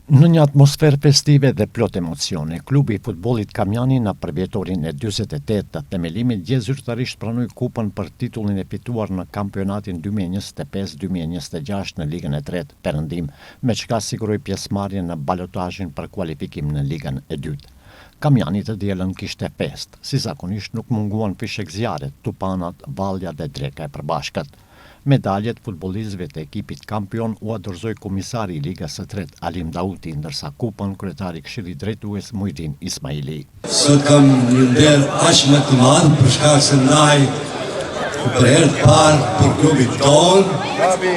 Në një atmosferë festive dhe plot emocione, klubi i futbollit Kamjani në përvjetorin e 48 të themelimit zyrtarisht pranoi kupën për titullin e fituar në kampionatin 2025-2026 në Ligën e 3 Perëndim, me çka siguroi pjesëmarrjen në balotazhin për kualifikim në Ligën e 2. Kamjani të dielën kishte fest, si zakonisht nuk munguan fishek zjarre, tupanat, vallja dhe dreka e përbashkët. Medaljet futbollistëve të ekipit kampion u dorëzoi komisari i Ligës së Tretë Alim Dauti, ndërsa kupën kryetari i Këshillit Drejtues Mujdin Ismaili. Sot kam një nder aq më të madh për shkak se ndaj për herë të parë për klubin tonë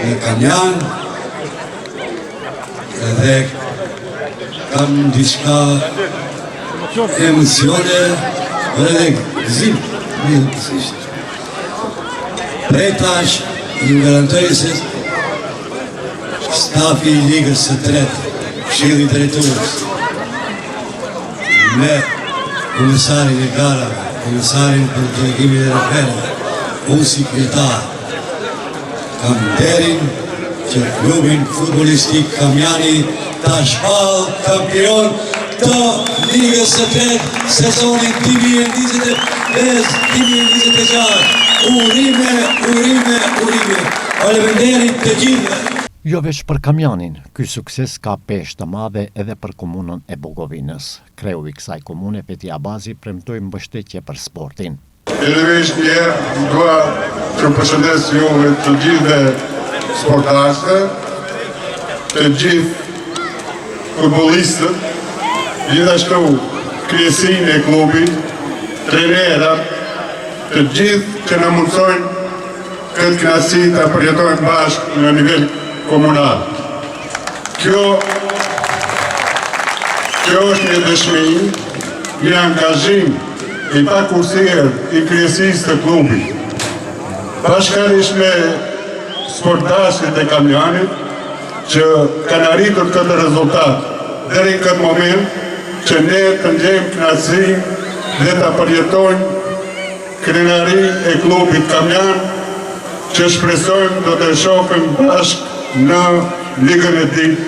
në Kamjan, edhe kam diçka emocione edhe gëzim. Prej tash ju garantoj se stafi i Ligës së Tretë, Këshilli Drejtues, me komisarin e garave, komisarin për delegimin e referëve, unë si kryetar, kam nderin që klubin futbollistik Kamjani ta shpall kampion të Ligës së Tretë sezonin 2025-2026. Urime. Faleminderit të gjithëve. Jo veç për Kamjanin, ky sukses ka peshë të madhe edhe për komunën e Bogovinës. Kreu i kësaj komune, Feti Abazi, premtoi mbështetje për sportin. Fillimisht njerë dua të përshëndes juve të gjithë sportashtë, të gjithë futbollistët, gjithashtu kryesin e klubit, trenerat, të gjithë që në mundsojnë këtë kënaqësi ta përjetojmë bashkë në nivel komunal. Kjo është një dëshmi, një angazhim i pakurrësirë i kryesisë të klubit, bashkërisht me sportashët e Kamjanit, që kanë arritur këtë rezultat deri në këtë moment, që ne të ndjejmë kënaqësinë dhe ta përjetojmë krenari e klubit Kamjan, që shpresojmë do të shohim bashkë në Ligën e Dytë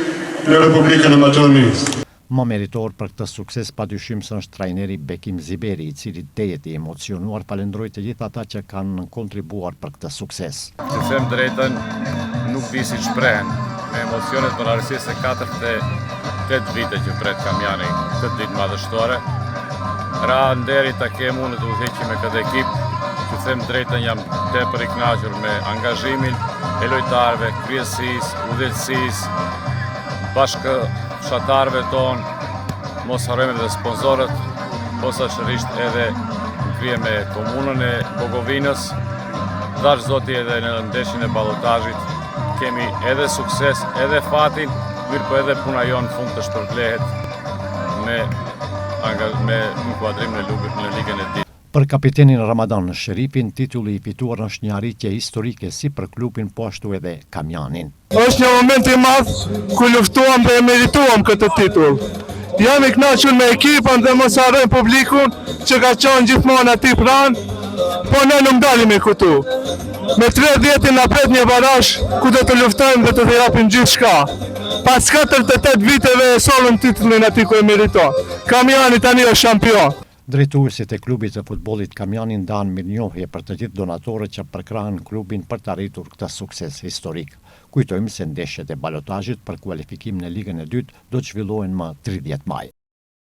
në Republikën e Maqedonisë. Më meritor për këtë sukses padyshim se është trajneri Bekim Ziberi, i cili tejet i emocionuar falenderoi të gjithë ata që kanë kontribuar për këtë sukses. Të them drejtën, nuk di si shprehen me emocionet për arsyes se 48 vite që pret Kamjani këtë ditë madhështore. Ra nderi ta kem unë të udhëheqim me këtë ekip, që them drejtën jam tepër i kënaqur me angazhimin e lojtarëve, kryesisë, udhëheqësisë, bashkëshatarëve tonë, mos harrojmë edhe sponsorët, posaçërisht edhe në krye me komunën e Bogovinës, dash Zoti edhe në ndeshjen e ballotazhit kemi edhe sukses, edhe fatin, mirë po edhe puna jonë në fund të shpërblehet me inkuadrim në Ligën e Dytë. Për kapitenin Ramadan Sheripin, titulli i fituar është një arritje historike si për klubin po ashtu edhe Kamjanin. Është një moment i madh ku luftuam dhe merituam këtë titull. Jam i kënaqur me ekipën dhe mos harrojmë publikun që ka qenë gjithmonë aty pranë, po ne nuk dalim këtu. Me 30 na pret një barazh ku do të luftojmë dhe të japim gjithçka. Pas 48 viteve e sollëm titullin aty ku e meriton. Kamjani tani është shampion. Drejtuesit e klubit të futbollit Kamjani ndanë mirënjohje për të gjithë donatorët që përkrahen klubin për të arritur këtë sukses historik. Kujtojmë se ndeshjet e balotazhit për kualifikim në Ligën e 2 do të zhvillohen më 30 maj.